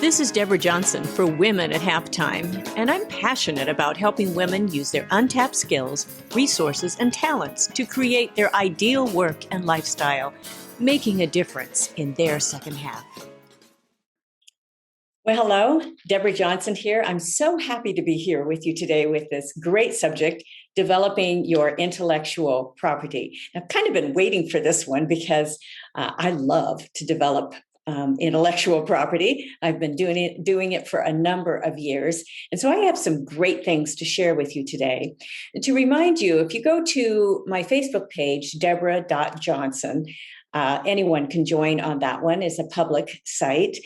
This is Deborah Johnson for Women at Halftime, and I'm passionate about helping women use their untapped skills, resources, and talents to create their ideal work and lifestyle, making a difference in their second half. Well, hello, Deborah Johnson here. I'm so happy to be here with you today with this great subject, developing your intellectual property. I've kind of been waiting for this one because I love to develop intellectual property. I've been doing it for a number of years. And so I have some great things to share with you today. And to remind you, if you go to my Facebook page, deborah.johnson, anyone can join on that one. It's a public site.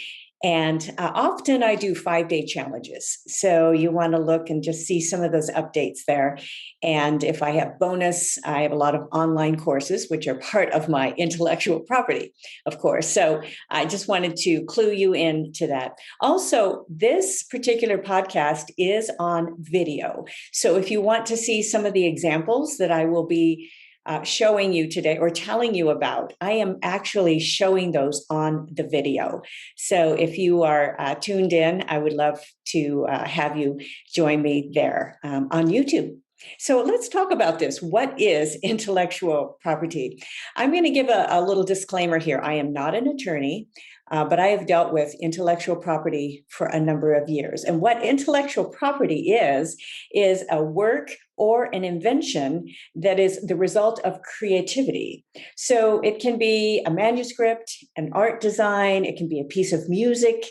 And often I do 5-day challenges. So you want to look and just see some of those updates there. And if I have bonus, I have a lot of online courses, which are part of my intellectual property, of course. So I just wanted to clue you in to that. Also, this particular podcast is on video. So if you want to see some of the examples that I will be showing you today or telling you about, I am actually showing those on the video. So if you are tuned in, I would love to have you join me there on YouTube. So let's talk about this. What is intellectual property? I'm going to give a little disclaimer here. I am not an attorney, but I have dealt with intellectual property for a number of years. And what intellectual property is a work or an invention that is the result of creativity. So it can be a manuscript, an art design, it can be a piece of music,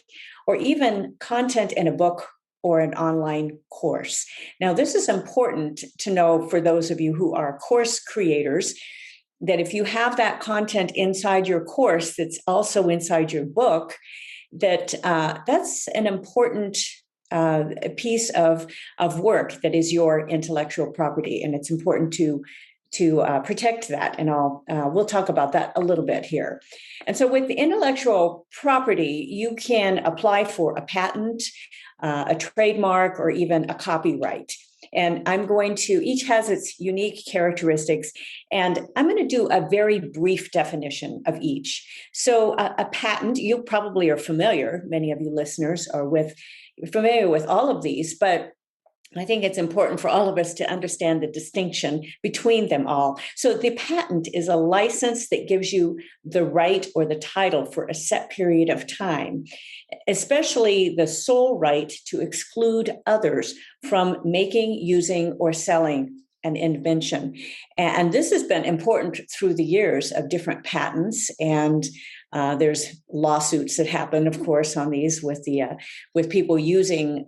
or even content in a book or an online course. Now, this is important to know for those of you who are course creators, that if you have that content inside your course that's also inside your book, that's an important piece of work that is your intellectual property, and it's important to protect that. And we'll talk about that a little bit here. And so with the intellectual property, you can apply for a patent, a trademark, or even a copyright. And each has its unique characteristics, and I'm going to do a very brief definition of each. So a patent, you probably are familiar, many of you listeners are familiar with all of these, but I think it's important for all of us to understand the distinction between them all. So the patent is a license that gives you the right or the title for a set period of time, especially the sole right to exclude others from making, using, or selling an invention. And this has been important through the years of different patents, and there's lawsuits that happen, of course, on these with people using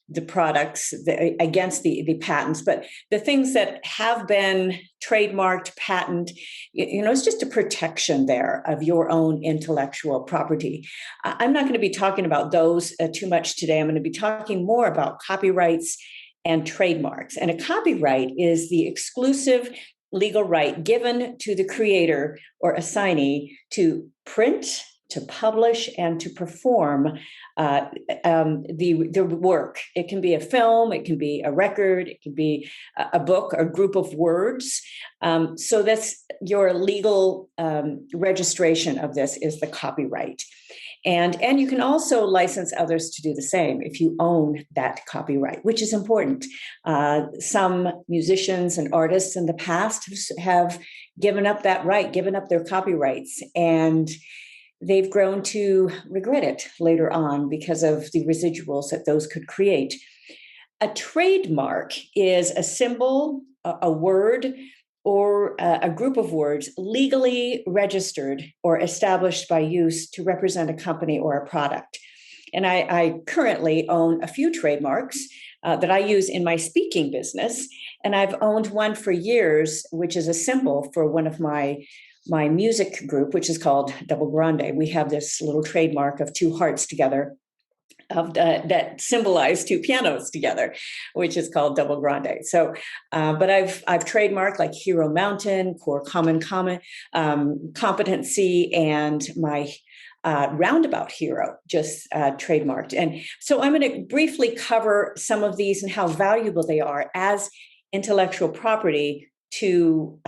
the products against the patents. But the things that have been trademarked, patent, it's just a protection there of your own intellectual property. I'm not going to be talking about those too much today. I'm going to be talking more about copyrights and trademarks. And a copyright is the exclusive legal right given to the creator or assignee to print, to publish, and to perform the work. It can be a film, it can be a record, it can be a book or group of words. So that's your legal registration of this is the copyright. And you can also license others to do the same if you own that copyright, which is important. Some musicians and artists in the past have given up that right, given up their copyrights, and they've grown to regret it later on because of the residuals that those could create. A trademark is a symbol, a word, or a group of words legally registered or established by use to represent a company or a product. And I currently own a few trademarks that I use in my speaking business. And I've owned one for years, which is a symbol for one of my music group, which is called Double Grande. We have this little trademark of two hearts together that symbolize two pianos together, which is called Double Grande. So, but I've trademarked like Hero Mountain, Core Common Competency, and my Roundabout Hero just trademarked. And so I'm going to briefly cover some of these and how valuable they are as intellectual property to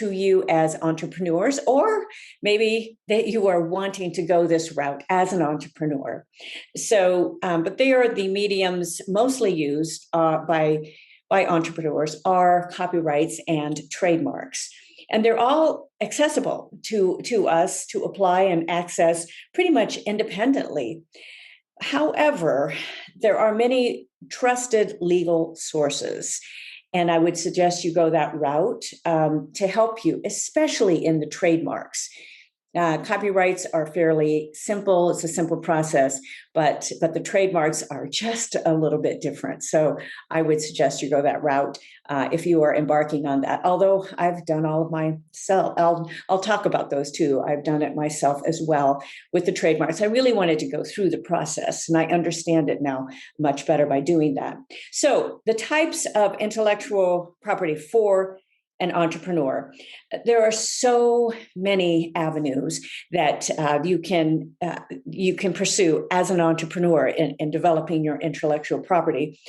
you as entrepreneurs, or maybe that you are wanting to go this route as an entrepreneur. So, but they are the mediums mostly used by entrepreneurs are copyrights and trademarks. And they're all accessible to us to apply and access pretty much independently. However, there are many trusted legal sources, and I would suggest you go that route to help you, especially in the trademarks. Copyrights are fairly simple. It's a simple process, but the trademarks are just a little bit different. So I would suggest you go that route if you are embarking on that. Although I've done all of myself, I'll talk about those too. I've done it myself as well with the trademarks. I really wanted to go through the process, and I understand it now much better by doing that. So the types of intellectual property for an entrepreneur. There are so many avenues that you can pursue as an entrepreneur in developing your intellectual property.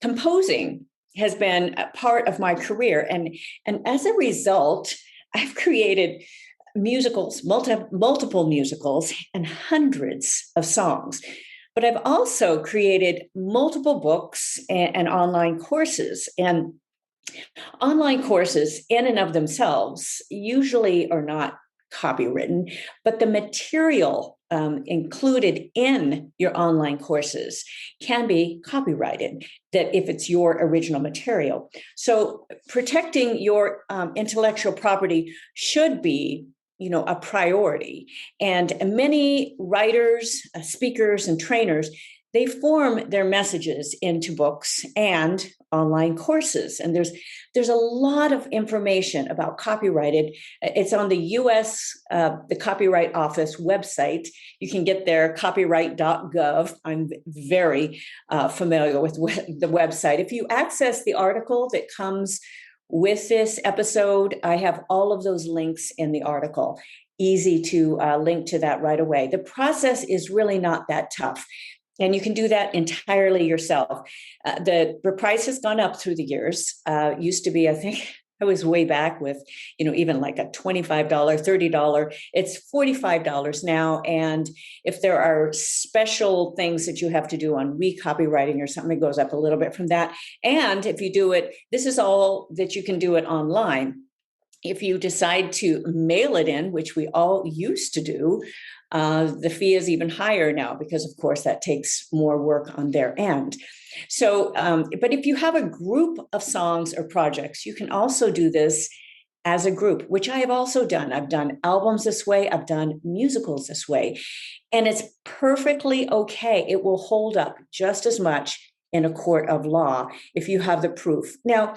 Composing has been a part of my career, and as a result, I've created musicals, multiple musicals, and hundreds of songs. But I've also created multiple books and online courses. And online courses in and of themselves usually are not copywritten, but the material included in your online courses can be copyrighted, that if it's your original material. So protecting your intellectual property should be a priority. And many writers, speakers, and trainers, they form their messages into books and online courses. And there's a lot of information about copyrighted. It's on the US, the Copyright Office website. You can get there, copyright.gov. I'm very familiar with the website. If you access the article that comes with this episode, I have all of those links in the article. Easy to link to that right away. The process is really not that tough. And you can do that entirely yourself. The price has gone up through the years. Used to be, I think, I was way back with, even like a $25, $30. It's $45 now. And if there are special things that you have to do on recopywriting or something, it goes up a little bit from that. And if you do it, this is all that you can do it online. If you decide to mail it in, which we all used to do, the fee is even higher now because, of course, that takes more work on their end. So, but if you have a group of songs or projects, you can also do this as a group, which I have also done. I've done albums this way. I've done musicals this way. And it's perfectly okay. It will hold up just as much in a court of law if you have the proof. Now,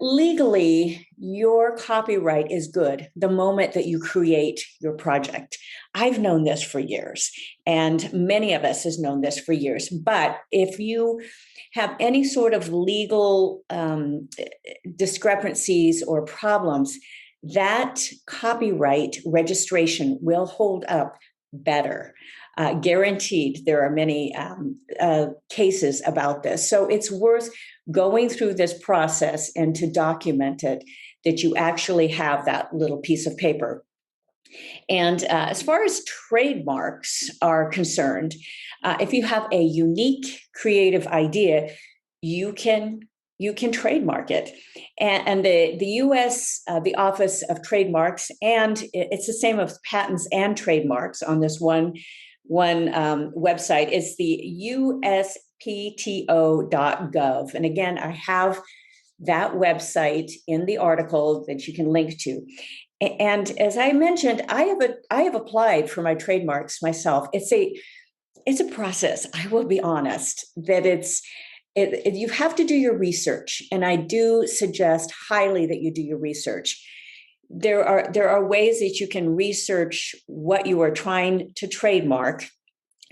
legally, your copyright is good the moment that you create your project. I've known this for years, and many of us has known this for years. But if you have any sort of legal discrepancies or problems, that copyright registration will hold up better. Guaranteed. There are many cases about this. So it's worth going through this process and to document it, that you actually have that little piece of paper. And as far as trademarks are concerned, if you have a unique creative idea, you can trademark it. And the US, the Office of Trademarks, and it's the same of patents and trademarks on this one website. It's the uspto.gov. And again, I have that website in the article that you can link to. And as I mentioned, I have applied for my trademarks myself. It's a process. I will be honest that you have to do your research, and I do suggest highly that you do your research. There are ways that you can research what you are trying to trademark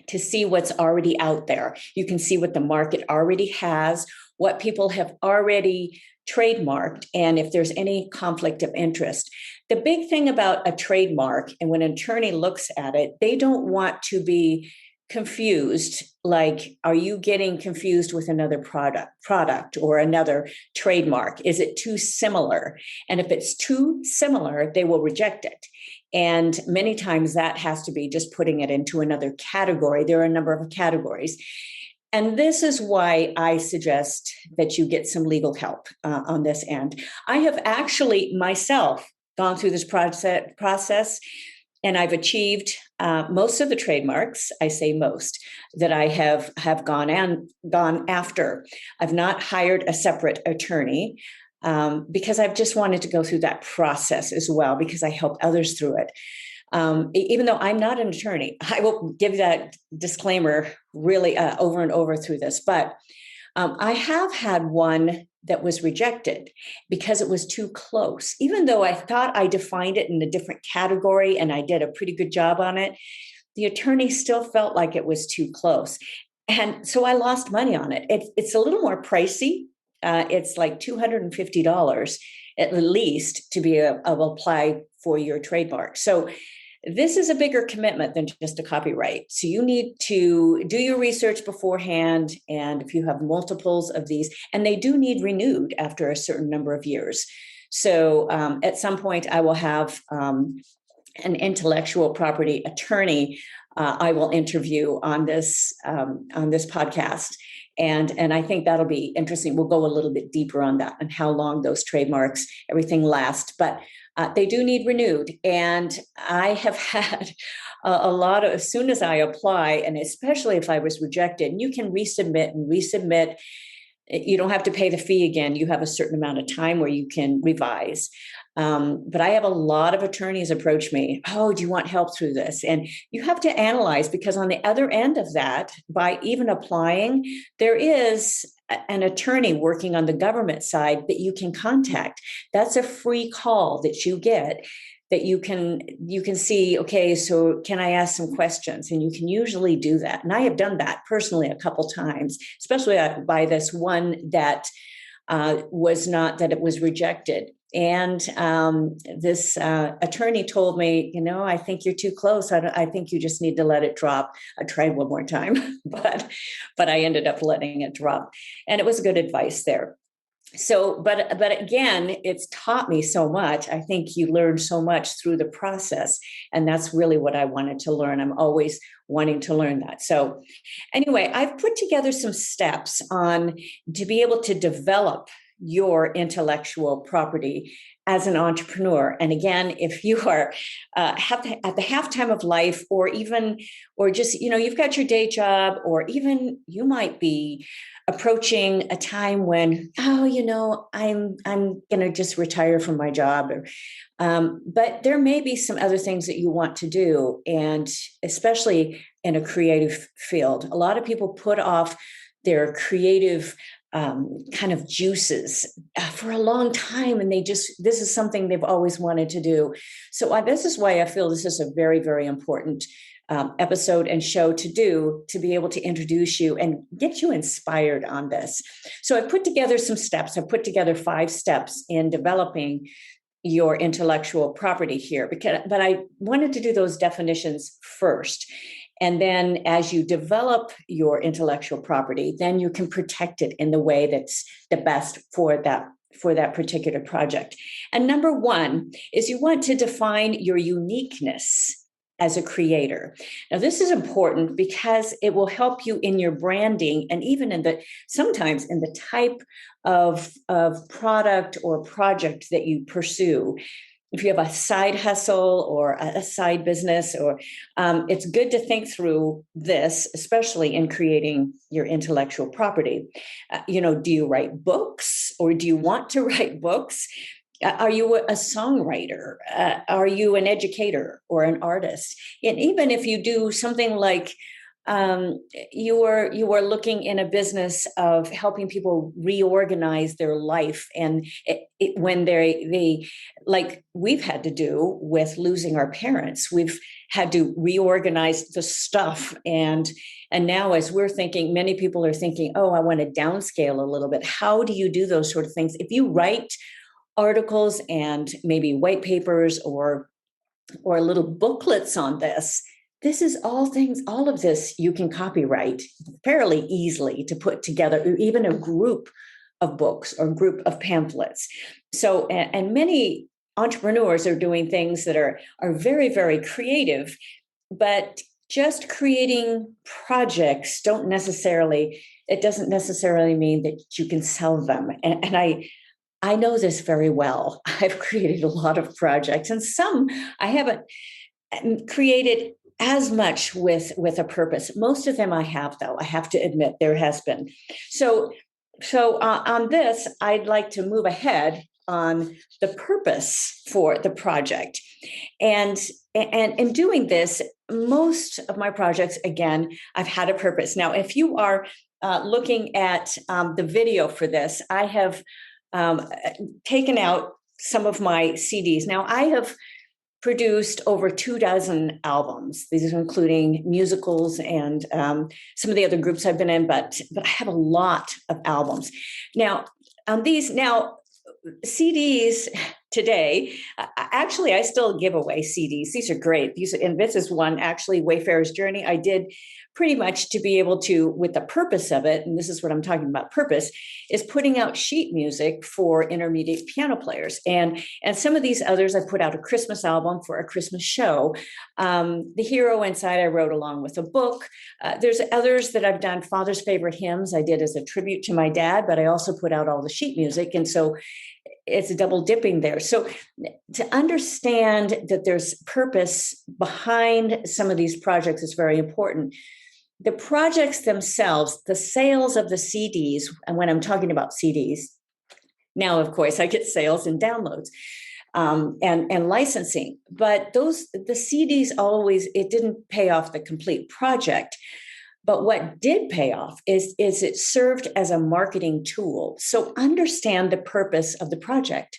to see what's already out there. You can see what the market already has, what people have already trademarked, and if there's any conflict of interest. The big thing about a trademark, and when an attorney looks at it, they don't want to be confused, like, are you getting confused with another product or another trademark? Is it too similar? And if it's too similar, they will reject it. And many times that has to be just putting it into another category. There are a number of categories. And this is why I suggest that you get some legal help on this end. I have actually myself gone through this process, and I've achieved most of the trademarks. I say most that I have gone after. I've not hired a separate attorney because I've just wanted to go through that process as well, because I help others through it. Even though I'm not an attorney, I will give that disclaimer really over and over through this. But I have had one that was rejected because it was too close. Even though I thought I defined it in a different category and I did a pretty good job on it, the attorney still felt like it was too close. And so I lost money on it. It's a little more pricey. It's like $250 at least to be apply for your trademark. So this is a bigger commitment than just a copyright. So you need to do your research beforehand. And if you have multiples of these, and they do need renewed after a certain number of years. So at some point I will have an intellectual property attorney I will interview on this podcast. And I think that'll be interesting. We'll go a little bit deeper on that and how long those trademarks, everything lasts. But they do need renewed. And I have had a lot of, as soon as I apply, and especially if I was rejected, and you can resubmit. You don't have to pay the fee again. You have a certain amount of time where you can revise. But I have a lot of attorneys approach me. Oh, do you want help through this? And you have to analyze, because on the other end of that, by even applying, there is an attorney working on the government side that you can contact. That's a free call that you get, that you can see, okay, so can I ask some questions? And you can usually do that. And I have done that personally a couple times, especially by this one that was not, that it was rejected. And this attorney told me, I think you're too close. I think you just need to let it drop. I tried one more time, but I ended up letting it drop. And it was good advice there. So, but again, it's taught me so much. I think you learn so much through the process. And that's really what I wanted to learn. I'm always wanting to learn that. So anyway, I've put together some steps to be able to develop your intellectual property as an entrepreneur. And again, if you are at the halftime of life, or just, you've got your day job, or even you might be approaching a time when, I'm going to just retire from my job. But there may be some other things that you want to do. And especially in a creative field, a lot of people put off their creative kind of juices for a long time. And this is something they've always wanted to do. So this is why I feel this is a very, very important episode and show to be able to introduce you and get you inspired on this. So I put together some steps. I put together 5 steps in developing your intellectual property here, but I wanted to do those definitions first. And then as you develop your intellectual property, then you can protect it in the way that's the best for that particular project. And number 1 is you want to define your uniqueness as a creator. Now, this is important because it will help you in your branding, and even sometimes in the type of product or project that you pursue. If you have a side hustle or a side business, or it's good to think through this, especially in creating your intellectual property. Do you write books, or do you want to write books? Are you a songwriter? Are you an educator or an artist? And even if you do something like you are looking in a business of helping people reorganize their life, and when they like we've had to do with losing our parents, we've had to reorganize the stuff, and now as we're thinking, many people are thinking, oh, I want to downscale a little bit. How do you do those sort of things? If you write articles and maybe white papers or little booklets on this, this is all of this you can copyright fairly easily to put together, even a group of books or group of pamphlets. So, and many entrepreneurs are doing things that are very, very creative, but just creating projects it doesn't necessarily mean that you can sell them. And I know this very well. I've created a lot of projects, and some I haven't created as much with a purpose. Most of them I have, though. I have to admit there has been. So on this, I'd like to move ahead on the purpose for the project. And in doing this, most of my projects, again, I've had a purpose. Now, if you are looking at the video for this, I have taken out some of my CDs. Now, I have produced over 24 albums. These are including musicals and some of the other groups I've been in, but I have a lot of albums. Now, CDs today, actually, I still give away CDs. These are great. And this is one, actually, Wayfarer's Journey. I did pretty much to be able to, with the purpose of it, and this is what I'm talking about, purpose, is putting out sheet music for intermediate piano players. And some of these others, I put out a Christmas album for a Christmas show. The Hero Inside, I wrote along with a book. There's others that I've done, Father's Favorite Hymns, I did as a tribute to my dad, but I also put out all the sheet music. And so it's a double dipping there. So to understand that there's purpose behind some of these projects is very important. The projects themselves, the sales of the CDs, and when I'm talking about CDs, now, of course, I get sales and downloads and licensing, but the CDs it didn't pay off the complete project. But what did pay off is it served as a marketing tool. So understand the purpose of the project.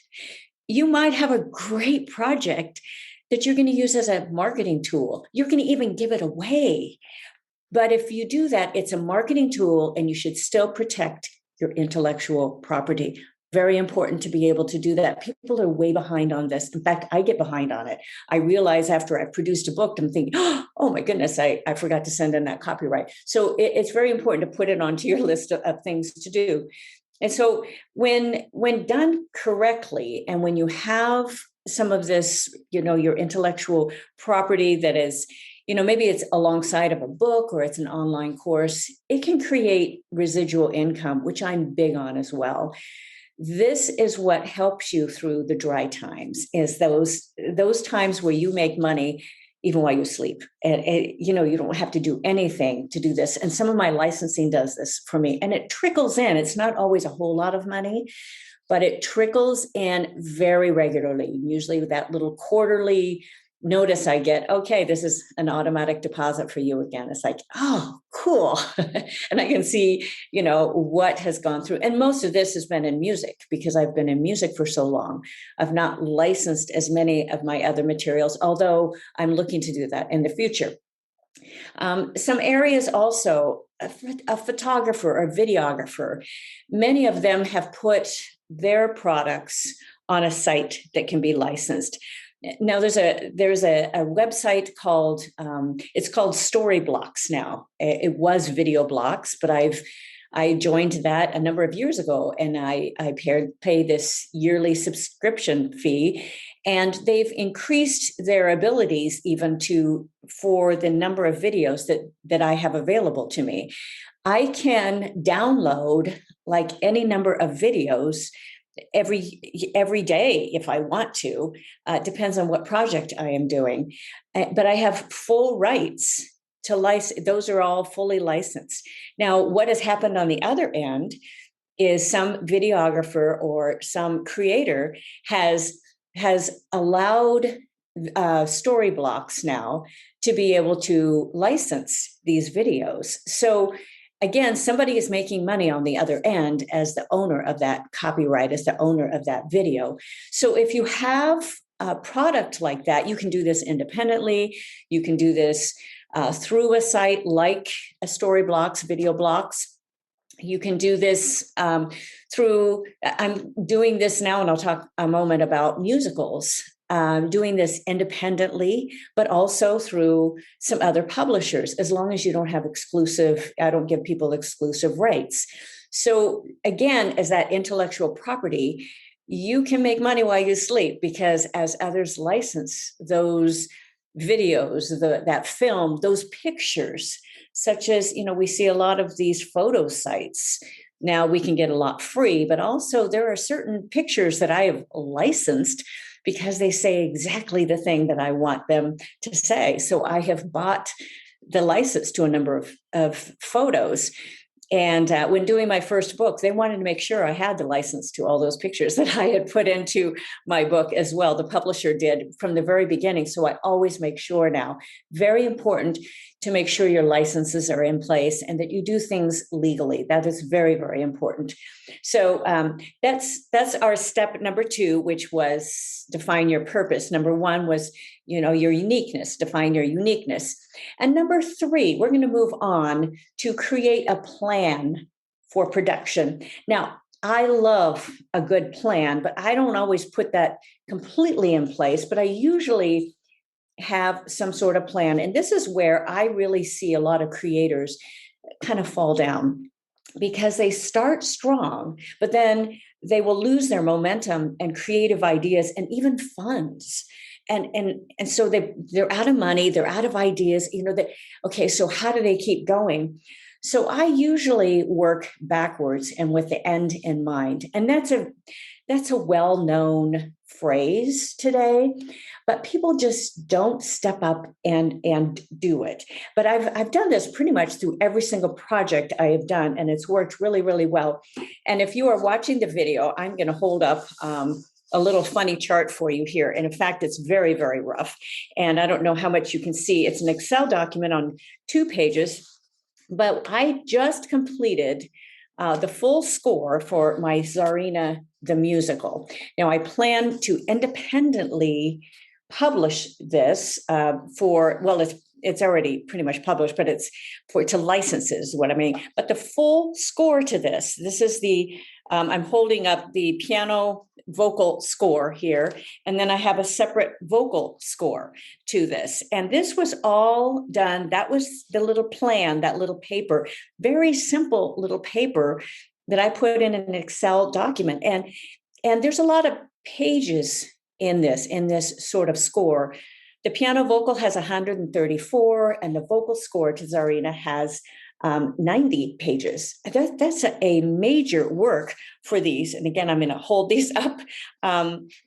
You might have a great project that you're going to use as a marketing tool. You're going to even give it away. But if you do that, it's a marketing tool, and you should still protect your intellectual property. Very important to be able to do that. People are way behind on this. In fact, I get behind on it. I realize after I've produced a book, I'm thinking, oh my goodness, I forgot to send in that copyright. So it's very important to put it onto your list of things to do. And so when done correctly, and when you have some of this, your intellectual property that is, maybe it's alongside of a book or it's an online course, it can create residual income, which I'm big on as well. This is what helps you through the dry times, is those times where you make money even while you sleep. And you don't have to do anything to do this. And some of my licensing does this for me, and it trickles in. It's not always a whole lot of money, but it trickles in very regularly. Usually with that little quarterly notice I get, okay, this is an automatic deposit for you again. It's like, oh, cool. And I can see, what has gone through. And most of this has been in music, because I've been in music for so long. I've not licensed as many of my other materials, although I'm looking to do that in the future. Some areas also, a photographer or videographer, many of them have put their products on a site that can be licensed. Now there's a website called it's called Storyblocks now. It was Video Blocks, but I joined that a number of years ago, and I pay this yearly subscription fee, and they've increased their abilities even for the number of videos that I have available to me. I can download like any number of videos every day if I want to. Depends on what project I am doing, but I have full rights to license. Those are all fully licensed. Now, what has happened on the other end is some videographer or some creator has allowed Storyblocks now to be able to license these videos. So again, somebody is making money on the other end as the owner of that copyright, as the owner of that video. So if you have a product like that, you can do this independently. You can do this through a site like a Storyblocks, Video Blocks. You can do this I'm doing this now, and I'll talk a moment about musicals. doing this independently, but also through some other publishers, as long as you don't have I don't give people exclusive rights. So again, as that intellectual property, you can make money while you sleep, because as others license those videos, that film, those pictures, such as, we see a lot of these photo sites. Now we can get a lot free, but also there are certain pictures that I have licensed because they say exactly the thing that I want them to say. So I have bought the license to a number of photos. And when doing my first book, they wanted to make sure I had the license to all those pictures that I had put into my book as well. The publisher did from the very beginning. So I always make sure now, very important to make sure your licenses are in place and that you do things legally. That is very, very important. So that's our step number 2, which was define your purpose. Number 1 was, your uniqueness, define your uniqueness. And number 3, we're going to move on to create a plan for production. Now, I love a good plan, but I don't always put that completely in place, but I usually have some sort of plan. And this is where I really see a lot of creators kind of fall down, because they start strong, but then they will lose their momentum and creative ideas and even funds. And so they're out of money, they're out of ideas, okay, so how do they keep going? So I usually work backwards and with the end in mind. And that's a well-known phrase today, but people just don't step up and do it. But I've done this pretty much through every single project I have done, and it's worked really, really well. And if you are watching the video, I'm going to hold up a little funny chart for you here. And in fact, it's very, very rough. And I don't know how much you can see. It's an Excel document on 2 pages, but I just completed the full score for my Tsarina the musical. Now, I plan to independently publish this it's already pretty much published, but it's to licenses, what I mean. But the full score to this is I'm holding up the piano vocal score here, and then I have a separate vocal score to this. And this was all done. That was the little plan, that little paper, very simple little paper that I put in an Excel document. And there's a lot of pages in this sort of score. The piano vocal has 134, and the vocal score to Tsarina has 90 pages. That's a major work for these. And again, I'm going to hold these up.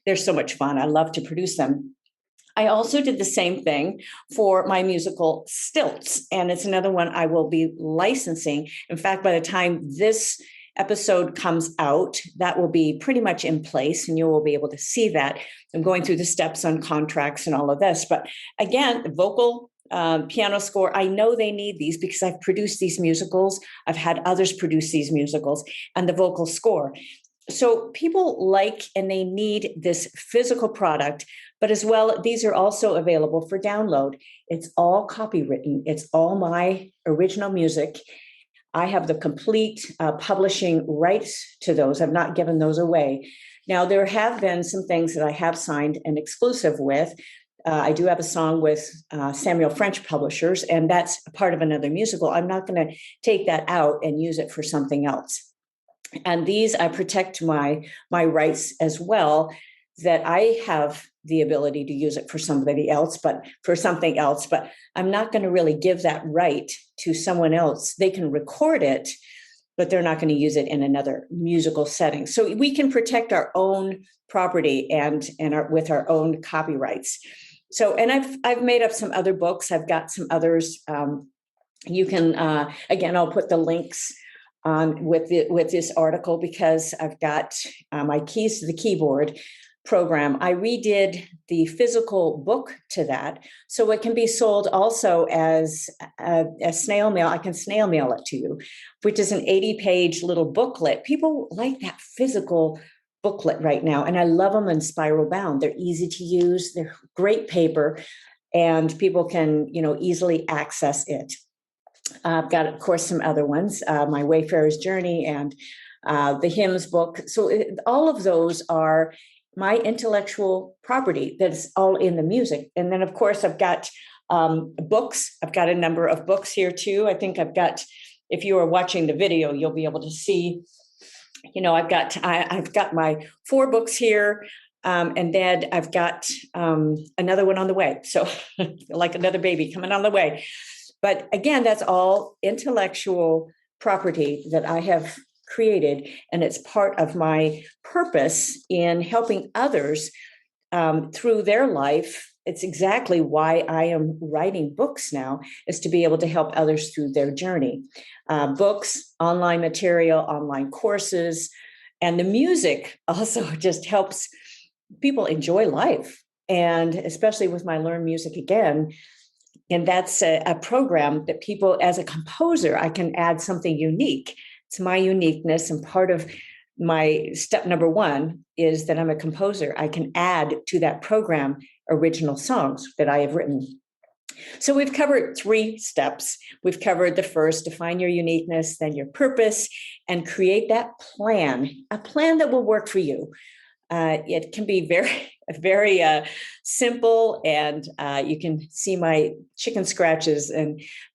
They're so much fun. I love to produce them. I also did the same thing for my musical Stilts, and it's another one I will be licensing. In fact, by the time this episode comes out, that will be pretty much in place, and you will be able to see that. I'm going through the steps on contracts and all of this. But again, the vocal piano score, I know they need these because I've produced these musicals. I've had others produce these musicals, and the vocal score. So people like and they need this physical product, but as well, these are also available for download. It's all copywritten. It's all my original music. I have the complete publishing rights to those. I've not given those away. Now, there have been some things that I have signed an exclusive with. I do have a song with Samuel French Publishers, and that's a part of another musical. I'm not going to take that out and use it for something else. And these, I protect my rights as well, that I have the ability to use it for somebody else, but for something else. But I'm not going to really give that right to someone else. They can record it, but they're not going to use it in another musical setting. So we can protect our own property and with our own copyrights. So, and I've made up some other books. I've got some others. You can, again, I'll put the links on with this article, because I've got my Keys to the Keyboard program. I redid the physical book to that, so it can be sold also as a snail mail. I can snail mail it to you, which is an 80-page little booklet. People like that physical booklet right now, and I love them in spiral bound. They're easy to use. They're great paper, and people can easily access it. I've got, of course, some other ones, my Wayfarer's Journey and the Hymns book. So all of those are my intellectual property that's all in the music. And then, of course, I've got books. I've got a number of books here too. I think I've got, if you are watching the video, you'll be able to see, I've got my 4 books here. And then I've got another one on the way. So like another baby coming on the way. But again, that's all intellectual property that I have created. And it's part of my purpose in helping others through their life. It's exactly why I am writing books now, is to be able to help others through their journey. Books, online material, online courses, and the music also just helps people enjoy life. And especially with my Learn Music Again, and that's a program that people, as a composer, I can add something unique. It's my uniqueness. And part of my step number 1 is that I'm a composer. I can add to that program original songs that I have written. So we've covered 3 steps. We've covered the first, define your uniqueness, then your purpose, and create that plan, a plan that will work for you. It can be very simple, and you can see my chicken scratches.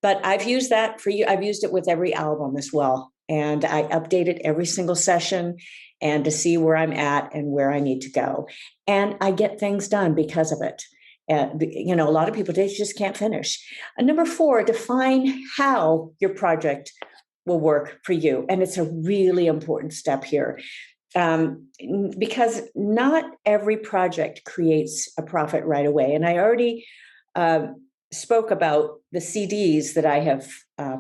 But I've used that for you. I've used it with every album as well. And I update it every single session and to see where I'm at and where I need to go. And I get things done because of it. A lot of people, they just can't finish. Number 4, define how your project will work for you. And it's a really important step here. Because not every project creates a profit right away. And I already spoke about the CDs that I have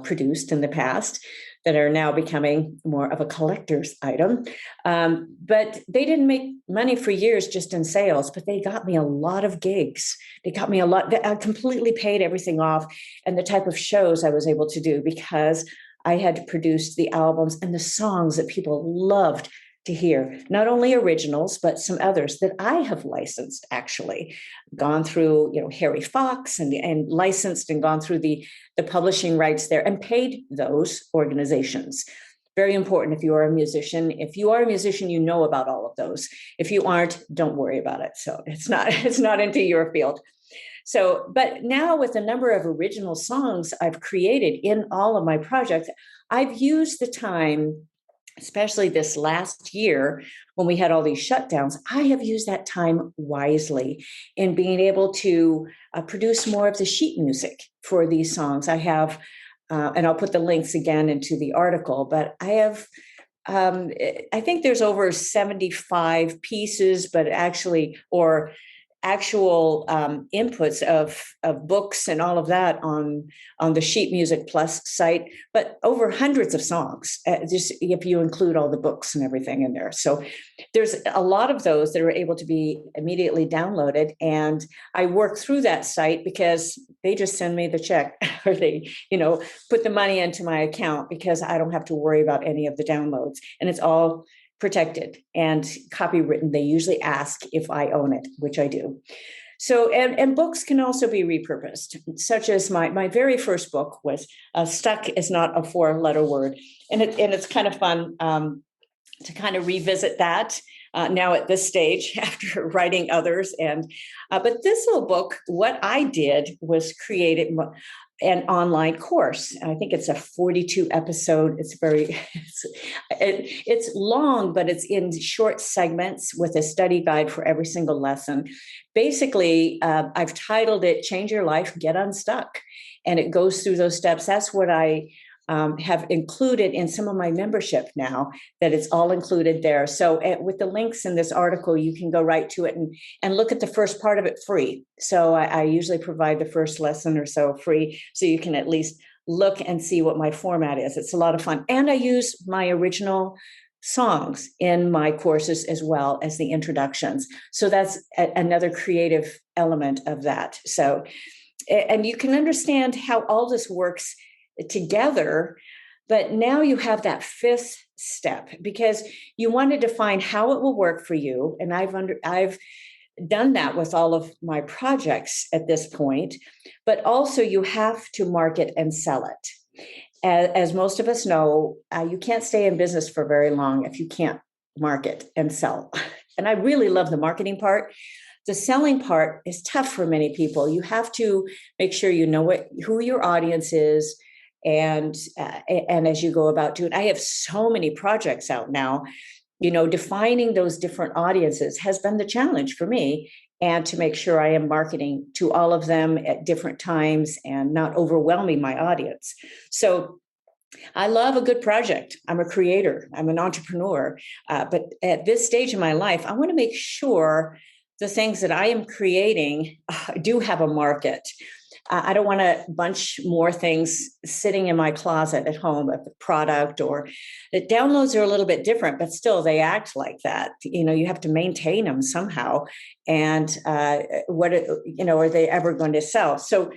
produced in the past that are now becoming more of a collector's item. But they didn't make money for years just in sales, but they got me a lot of gigs. They got me a lot. I completely paid everything off, and the type of shows I was able to do because I had produced the albums and the songs that people loved to hear, not only originals, but some others that I have licensed, actually gone through, Harry Fox and licensed and gone through the publishing rights there and paid those organizations. Very important if you are a musician. If you are a musician, you know about all of those. If you aren't, don't worry about it. So it's not into your field. So, but now with a number of original songs I've created in all of my projects, I've used the time, especially this last year when we had all these shutdowns, I have used that time wisely in being able to produce more of the sheet music for these songs. I have, and I'll put the links again into the article, but I have, I think there's over 75 pieces, but actually, or actual inputs of books and all of that on the Sheet Music Plus site, but over hundreds of songs, just if you include all the books and everything in there. So there's a lot of those that are able to be immediately downloaded. And I work through that site because they just send me the check or they, put the money into my account because I don't have to worry about any of the downloads. And it's all protected and copywritten. They usually ask if I own it, which I do. So, and books can also be repurposed, such as my very first book was Stuck is Not a 4-letter word. And it's kind of fun to kind of revisit that now at this stage after writing others. But this little book, what I did was create an online course. I think it's a 42 episode. It's long, but it's in short segments with a study guide for every single lesson. Basically, I've titled it Change Your Life, Get Unstuck. And it goes through those steps. That's what I have included in some of my membership now, that it's all included there. So with the links in this article, you can go right to it and look at the first part of it free. So I usually provide the first lesson or so free, so you can at least look and see what my format is. It's a lot of fun. And I use my original songs in my courses as well as the introductions. So that's another creative element of that. So, and you can understand how all this works together, but now you have that 5th step because you want to define how it will work for you. And I've done that with all of my projects at this point, but also you have to market and sell it. As most of us know, you can't stay in business for very long if you can't market and sell. And I really love the marketing part. The selling part is tough for many people. You have to make sure you know who your audience is, and as you go about doing. I have so many projects out now. Defining those different audiences has been the challenge for me, and to make sure I am marketing to all of them at different times and not overwhelming my audience. So I love a good project. I'm a creator. I'm an entrepreneur. But at this stage in my life, I want to make sure the things that I am creating do have a market. I don't want a bunch more things sitting in my closet at home, a product, or the downloads are a little bit different, but still they act like that. You have to maintain them somehow. And are they ever going to sell? So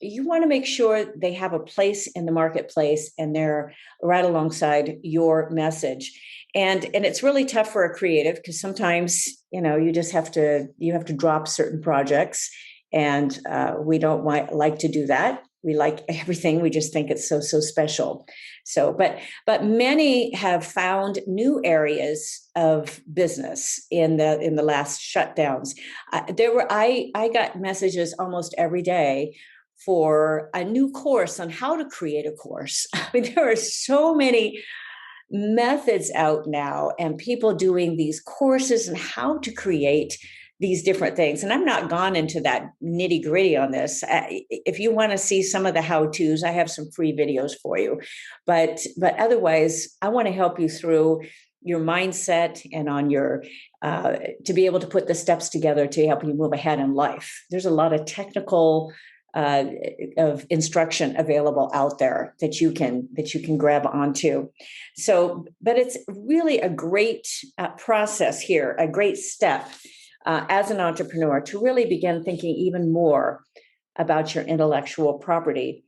you want to make sure they have a place in the marketplace and they're right alongside your message. And it's really tough for a creative, because sometimes, you just have to drop certain projects, and we don't like to do that. We like everything. We just think it's so special. So, but many have found new areas of business in the last shutdowns. I got messages almost every day for a new course on how to create a course. I mean, there are so many methods out now, and people doing these courses and how to create these different things. And I've not gone into that nitty gritty on this. If you want to see some of the how-tos, I have some free videos for you. But otherwise, I want to help you through your mindset and on your to be able to put the steps together to help you move ahead in life. There's a lot of technical of instruction available out there that you can grab onto. So, but it's really a great process here, a great step as an entrepreneur to really begin thinking even more about your intellectual property.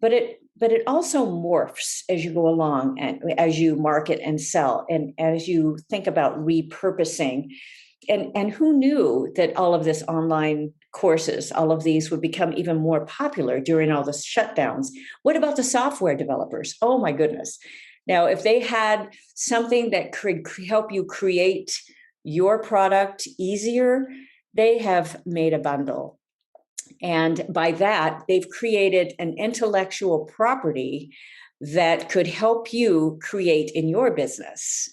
But it also morphs as you go along, and as you market and sell, and as you think about repurposing. And who knew that all of this online courses, all of these would become even more popular during all the shutdowns? What about the software developers? Oh my goodness. Now, if they had something that could help you create your product easier, they have made a bundle. And by that, they've created an intellectual property that could help you create in your business.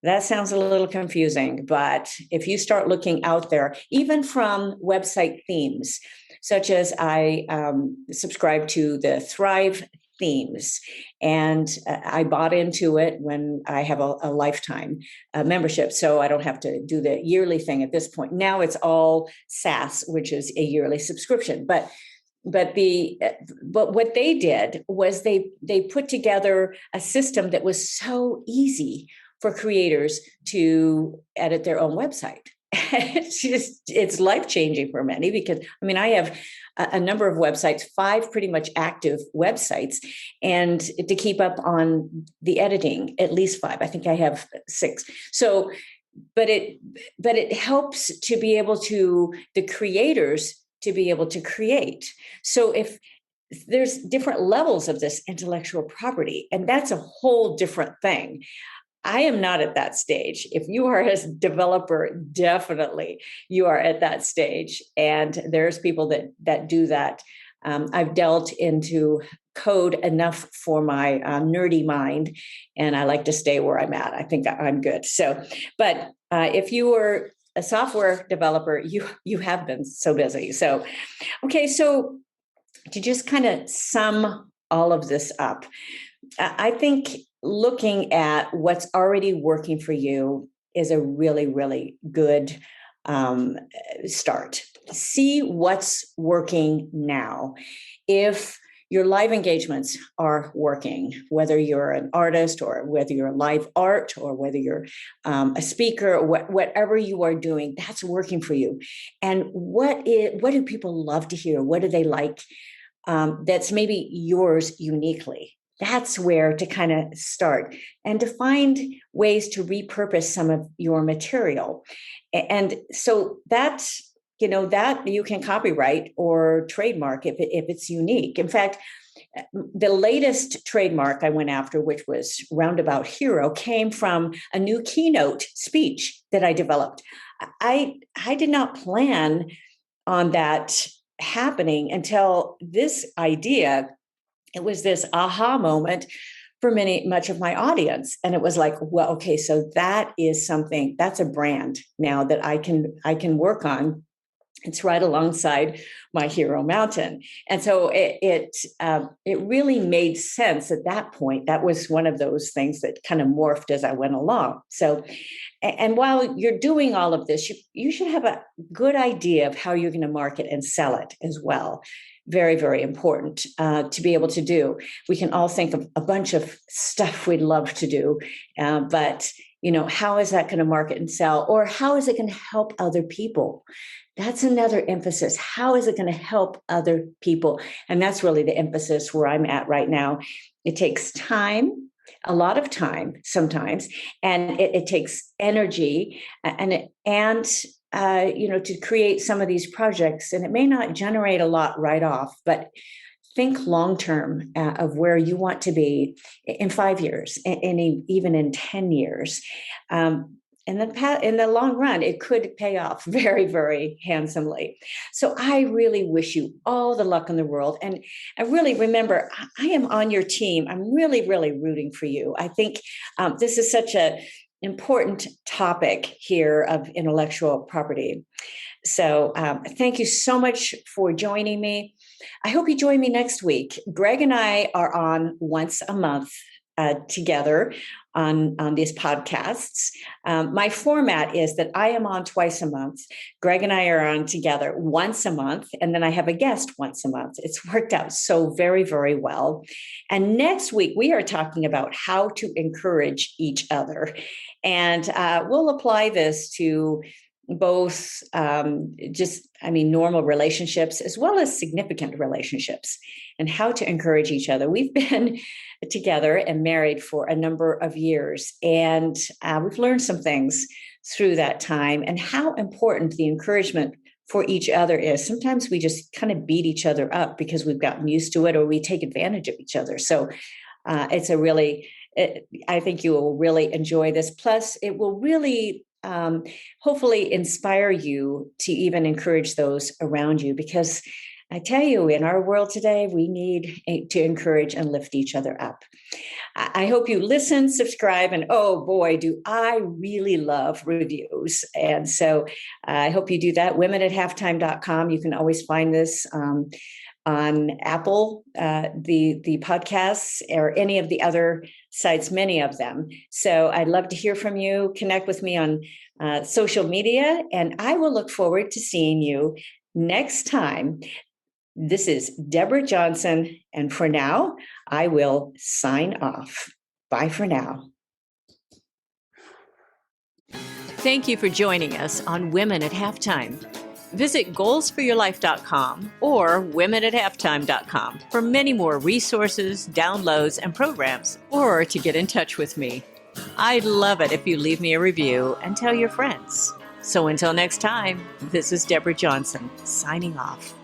That sounds a little confusing, but if you start looking out there, even from website themes, such as I subscribe to the Thrive themes, and I bought into it when I have a lifetime membership, so I don't have to do the yearly thing at this point. Now it's all SaaS, which is a yearly subscription. But what they did was they put together a system that was so easy for creators to edit their own website. It's life-changing for many, because I have a number of websites, 5 pretty much active websites, and to keep up on the editing, at least 5. I think I have 6. So, but it helps to be able to, the creators to be able to create. So if there's different levels of this intellectual property, and that's a whole different thing. I am not at that stage. If you are a developer, definitely you are at that stage. And there's people that do that. I've delved into code enough for my nerdy mind, and I like to stay where I'm at. I think I'm good. So, but if you were a software developer, you have been so busy. So, okay. So to just kind of sum all of this up, I think looking at what's already working for you is a really, really good start. See what's working now. If your live engagements are working, whether you're an artist or whether you're live art or whether you're a speaker, or whatever you are doing, that's working for you. And what do people love to hear? What do they like? That's maybe yours uniquely. That's where to kind of start, and to find ways to repurpose some of your material. And so that you can copyright or trademark if it's unique. In fact, The latest trademark I went after, which was Roundabout Hero, came from a new keynote speech that I developed. I did not plan on that happening until this idea. It was this aha moment for much of my audience. And it was like, well, okay, so that is something, that's a brand now that I can work on. It's right alongside my hero mountain. And so it really made sense at that point. That was one of those things that kind of morphed as I went along. So, and while you're doing all of this, you should have a good idea of how you're going to market and sell it as well. Very, very important to be able to do. We can all think of a bunch of stuff we'd love to do, but how is that going to market and sell, or how is it going to help other people? That's another emphasis. How is it going to help other people? And that's really the emphasis where I'm at right now. It takes time, a lot of time sometimes, and it takes energy and to create some of these projects. And it may not generate a lot right off, but think long-term of where you want to be in 5 years, and even in 10 years. In the long run, it could pay off very, very handsomely. So I really wish you all the luck in the world. And I really remember, I am on your team. I'm really, really rooting for you. I think this is such an important topic here of intellectual property. So thank you so much for joining me. I hope you join me next week. Greg and I are on once a month together on these podcasts. My format is that I am on twice a month. Greg and I are on together once a month, and then I have a guest once a month. It's worked out so very, very well. And next week, we are talking about how to encourage each other. And we'll apply this to both normal relationships as well as significant relationships, and how to encourage each other. We've been together and married for a number of years, and we've learned some things through that time, and how important the encouragement for each other is. Sometimes we just kind of beat each other up because we've gotten used to it, or we take advantage of each other. So I think you will really enjoy this. Plus, it will really hopefully inspire you to even encourage those around you, because I tell you, in our world today, we need to encourage and lift each other up. I hope you listen, subscribe, and oh boy, do I really love reviews. And so I hope you do that. Women@halftime.com. You can always find this on Apple, the podcasts, or any of the other sites, many of them. So I'd love to hear from you. Connect with me on social media, and I will look forward to seeing you next time. This is Deborah Johnson, and for now, I will sign off. Bye for now. Thank you for joining us on Women at Halftime. Visit goalsforyourlife.com or womenathalftime.com for many more resources, downloads, and programs, or to get in touch with me. I'd love it if you leave me a review and tell your friends. So until next time, this is Deborah Johnson, signing off.